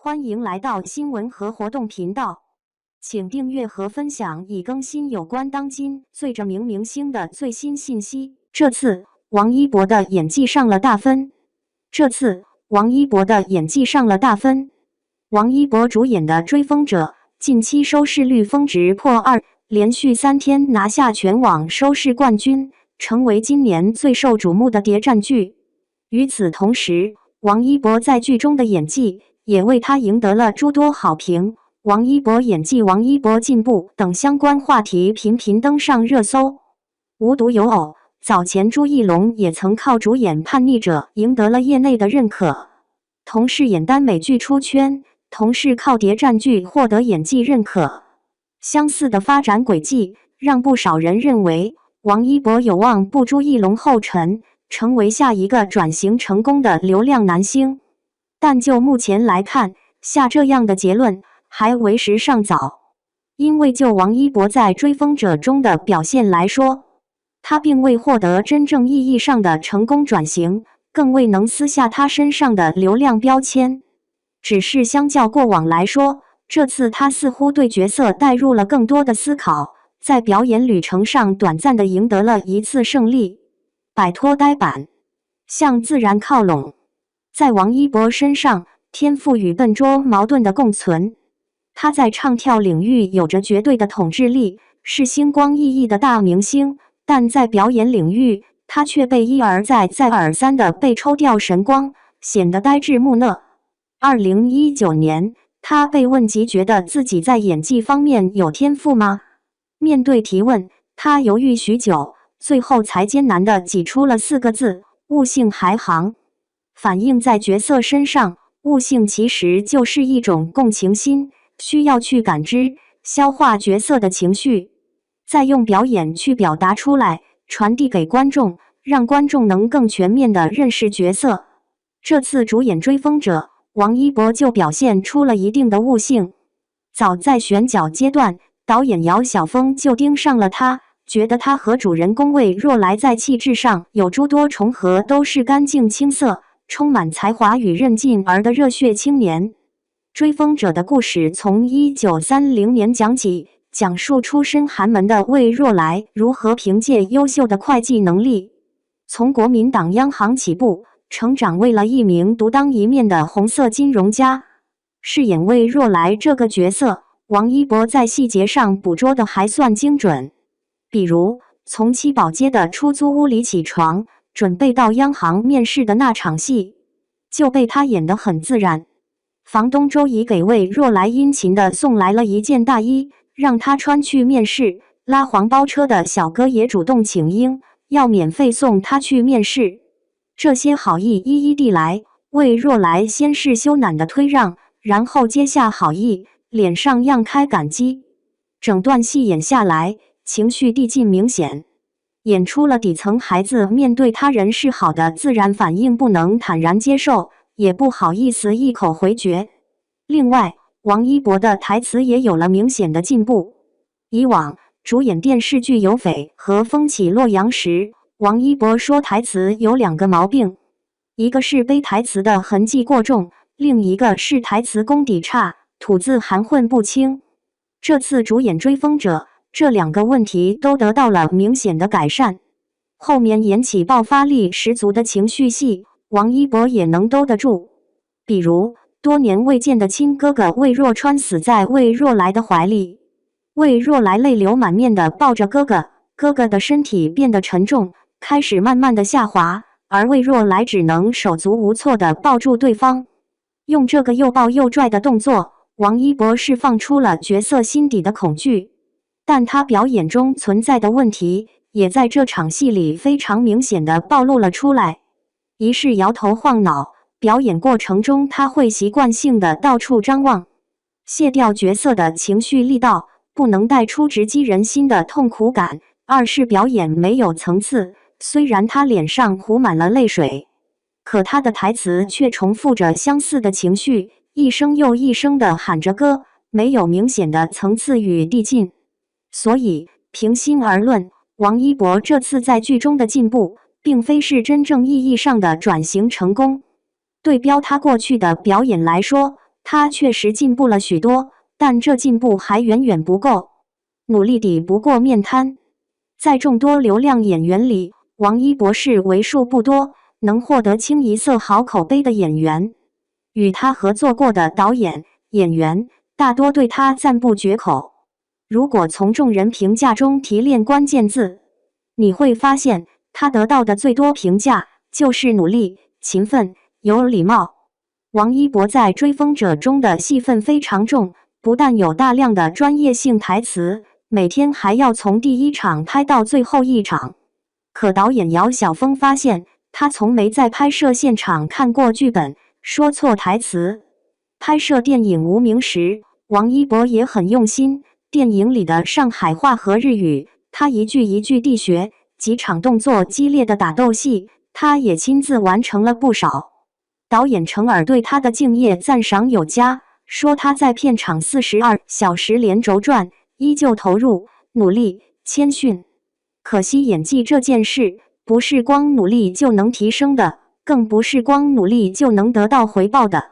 欢迎来到新闻和活动频道，请订阅和分享已更新有关当今最着名明星的最新信息。这次王一博的演技上了大分。王一博主演的《追风者》近期收视率峰值破2，连续3天拿下全网收视冠军，成为今年最受瞩目的谍战剧。与此同时，王一博在剧中的演技也为他赢得了诸多好评。王一博演技、王一博进步等相关话题频频登上热搜。无独有偶，早前朱一龙也曾靠主演《叛逆者》赢得了业内的认可。同是演耽美剧出圈，同是靠谍战剧获得演技认可。相似的发展轨迹，让不少人认为王一博有望步朱一龙后尘，成为下一个转型成功的流量男星。但就目前来看，下这样的结论还为时尚早。因为就王一博在《追风者》中的表现来说，他并未获得真正意义上的成功转型，更未能撕下他身上的流量标签。只是相较过往来说，这次他似乎对角色带入了更多的思考，在表演旅程上短暂地赢得了一次胜利，摆脱呆板，向自然靠拢。在王一博身上，天赋与笨拙矛盾的共存。他在唱跳领域有着绝对的统治力，是星光熠熠的大明星，但在表演领域，他却被一而再再而三地被抽掉神光，显得呆滞木讷。2019年，他被问及觉得自己在演技方面有天赋吗？面对提问，他犹豫许久，最后才艰难地挤出了4个字：悟性还行。反映在角色身上，悟性其实就是一种共情心，需要去感知、消化角色的情绪，再用表演去表达出来，传递给观众，让观众能更全面地认识角色。这次主演《追风者》，王一博就表现出了一定的悟性。早在选角阶段，导演姚晓峰就盯上了他，觉得他和主人公魏若来在气质上有诸多重合，都是干净青涩、充满才华与韧劲儿的热血青年。追风者的故事从1930年讲起，讲述出身寒门的魏若来如何凭借优秀的会计能力，从国民党央行起步，成长为了一名独当一面的红色金融家。饰演魏若来这个角色，王一博在细节上捕捉的还算精准。比如，从七宝街的出租屋里起床，准备到央行面试的那场戏，就被他演得很自然。房东周怡给魏若来殷勤地送来了一件大衣，让他穿去面试。拉黄包车的小哥也主动请缨，要免费送他去面试。这些好意一一递来，魏若来先是羞赧的推让，然后接下好意，脸上漾开感激。整段戏演下来，情绪递进明显，演出了底层孩子面对他人示好的自然反应，不能坦然接受，也不好意思一口回绝。另外，王一博的台词也有了明显的进步。以往主演电视剧《有匪》和《风起洛阳》时，王一博说台词有2个毛病，一个是背台词的痕迹过重，另一个是台词功底差，吐字含混不清。这次主演《追风者》，这2个问题都得到了明显的改善。后面演起爆发力十足的情绪戏，王一博也能兜得住。比如，多年未见的亲哥哥魏若川死在魏若来的怀里，魏若来泪流满面地抱着哥哥，哥哥的身体变得沉重，开始慢慢的下滑，而魏若来只能手足无措地抱住对方。用这个又抱又拽的动作，王一博释放出了角色心底的恐惧，但他表演中存在的问题也在这场戏里非常明显地暴露了出来。一是摇头晃脑，表演过程中他会习惯性地到处张望，卸掉角色的情绪力道，不能带出直击人心的痛苦感。二是表演没有层次，虽然他脸上糊满了泪水，可他的台词却重复着相似的情绪，一声又一声地喊着歌，没有明显的层次与递进。所以，平心而论，王一博这次在剧中的进步，并非是真正意义上的转型成功。对标他过去的表演来说，他确实进步了许多，但这进步还远远不够。努力抵不过面瘫。在众多流量演员里，王一博是为数不多能获得清一色好口碑的演员。与他合作过的导演、演员大多对他赞不绝口。如果从众人评价中提炼关键字，你会发现他得到的最多评价就是努力、勤奋、有礼貌。王一博在《追风者》中的戏份非常重，不但有大量的专业性台词，每天还要从第一场拍到最后一场。可导演姚晓峰发现，他从没在拍摄现场看过剧本，说错台词。拍摄电影《无名》时，王一博也很用心，电影里的上海话和日语，他一句一句地学，几场动作激烈的打斗戏，他也亲自完成了不少。导演程耳对他的敬业赞赏有加，说他在片场42小时连轴转，依旧投入、努力、谦逊。可惜演技这件事，不是光努力就能提升的，更不是光努力就能得到回报的。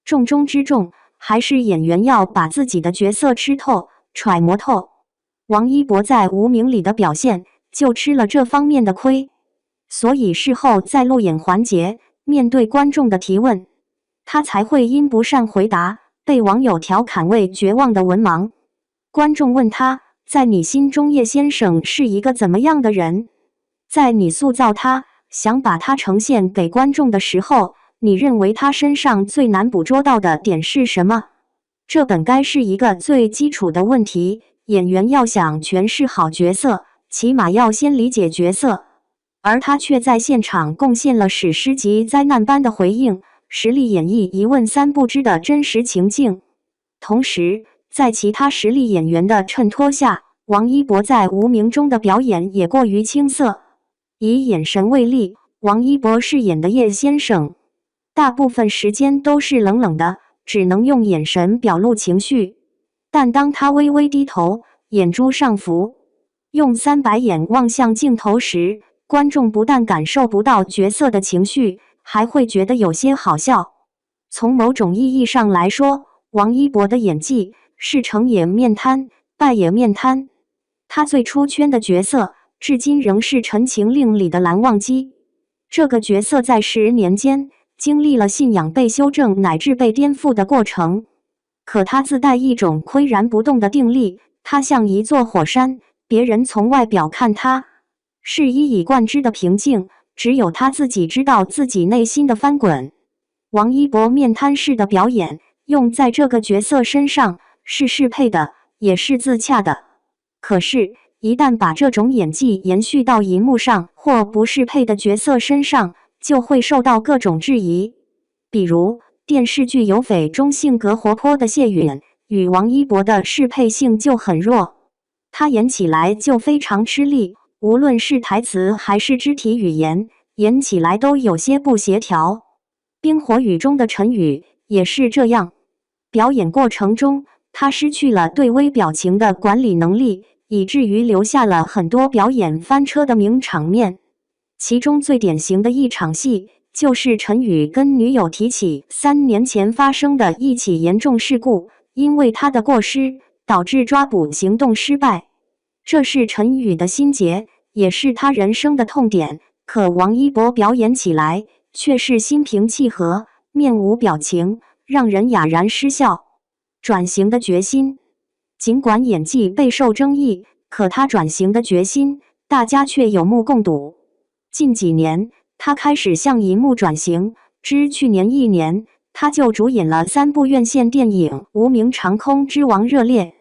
重中之重，还是演员要把自己的角色吃透、揣摩透。王一博在《无名》里的表现，就吃了这方面的亏。所以事后在路演环节，面对观众的提问，他才会因不善回答，被网友调侃为绝望的文盲。观众问他，在你心中叶先生是一个怎么样的人？在你塑造他，想把他呈现给观众的时候，你认为他身上最难捕捉到的点是什么？这本该是一个最基础的问题，演员要想诠释好角色，起码要先理解角色。而他却在现场贡献了史诗级灾难般的回应，实力演绎一问三不知的真实情境。同时，在其他实力演员的衬托下，王一博在《无名》中的表演也过于青涩。以眼神为例，王一博饰演的叶先生，大部分时间都是冷冷的，只能用眼神表露情绪。但当他微微低头，眼珠上浮，用三白眼望向镜头时，观众不但感受不到角色的情绪，还会觉得有些好笑。从某种意义上来说，王一博的演技是成也面瘫，败也面瘫。他最出圈的角色，至今仍是《陈情令》里的蓝忘机。这个角色在10年间经历了信仰被修正乃至被颠覆的过程，可他自带一种岿然不动的定力，他像一座火山，别人从外表看他是一以贯之的平静，只有他自己知道自己内心的翻滚。王一博面瘫式的表演，用在这个角色身上是适配的，也是自洽的。可是，一旦把这种演技延续到荧幕上或不适配的角色身上，就会受到各种质疑。比如，电视剧《有匪》中性格活泼的谢允，与王一博的适配性就很弱，他演起来就非常吃力，无论是台词还是肢体语言，演起来都有些不协调。冰火雨中的陈宇也是这样，表演过程中，他失去了对微表情的管理能力，以至于留下了很多表演翻车的名场面。其中最典型的一场戏，就是陈宇跟女友提起3年前发生的一起严重事故，因为他的过失，导致抓捕行动失败。这是陈宇的心结，也是他人生的痛点，可王一博表演起来却是心平气和，面无表情，让人哑然失笑。转型的决心，尽管演技备受争议，可他转型的决心，大家却有目共睹。近几年，他开始向银幕转型，至去年1年，他就主演了3部院线电影《无名》《长空之王》热烈，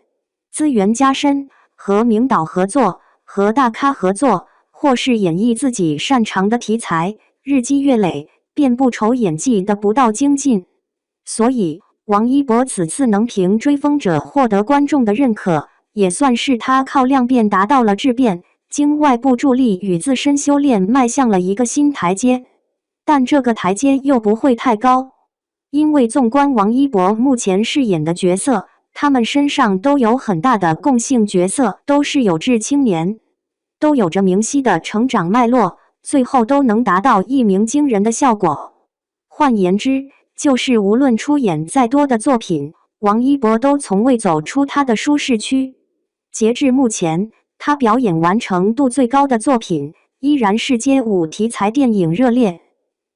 资源加深，和名导合作，和大咖合作，或是演绎自己擅长的题材，日积月累，便不愁演技的不到精进。所以，王一博此次能凭《追风者》获得观众的认可，也算是他靠量变达到了质变，经外部助力与自身修炼迈向了一个新台阶。但这个台阶又不会太高，因为纵观王一博目前饰演的角色，他们身上都有很大的共性，角色都是有志青年，都有着明晰的成长脉络，最后都能达到一鸣惊人的效果。换言之，就是无论出演再多的作品，王一博都从未走出他的舒适区。截至目前，他表演完成度最高的作品依然是街舞题材电影《热烈》。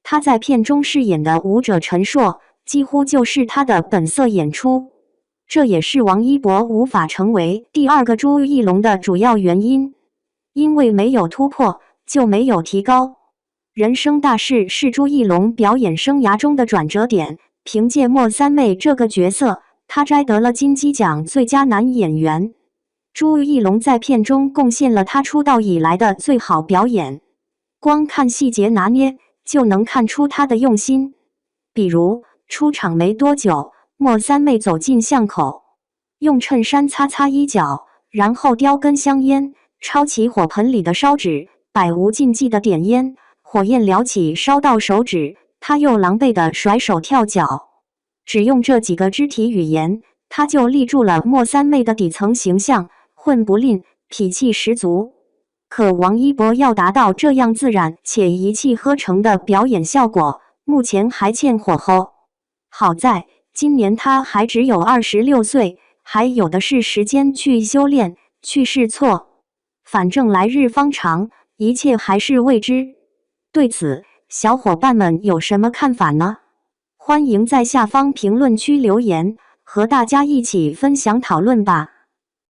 他在片中饰演的舞者陈硕，几乎就是他的本色演出。这也是王一博无法成为第二个朱一龙的主要原因，因为没有突破，就没有提高。人生大事是朱一龙表演生涯中的转折点，凭借莫三妹这个角色，他摘得了金鸡奖最佳男演员。朱一龙在片中贡献了他出道以来的最好表演，光看细节拿捏就能看出他的用心。比如出场没多久，莫三妹走进巷口，用衬衫擦擦衣角，然后叼根香烟，抄起火盆里的烧纸，百无禁忌的点烟，火焰燎起烧到手指，他又狼狈的甩手跳脚。只用这几个肢体语言，他就立住了莫三妹的底层形象，混不吝，痞气十足。可王一博要达到这样自然且一气呵成的表演效果，目前还欠火候。好在今年他还只有26岁，还有的是时间去修炼，去试错。反正来日方长，一切还是未知。对此，小伙伴们有什么看法呢？欢迎在下方评论区留言，和大家一起分享讨论吧。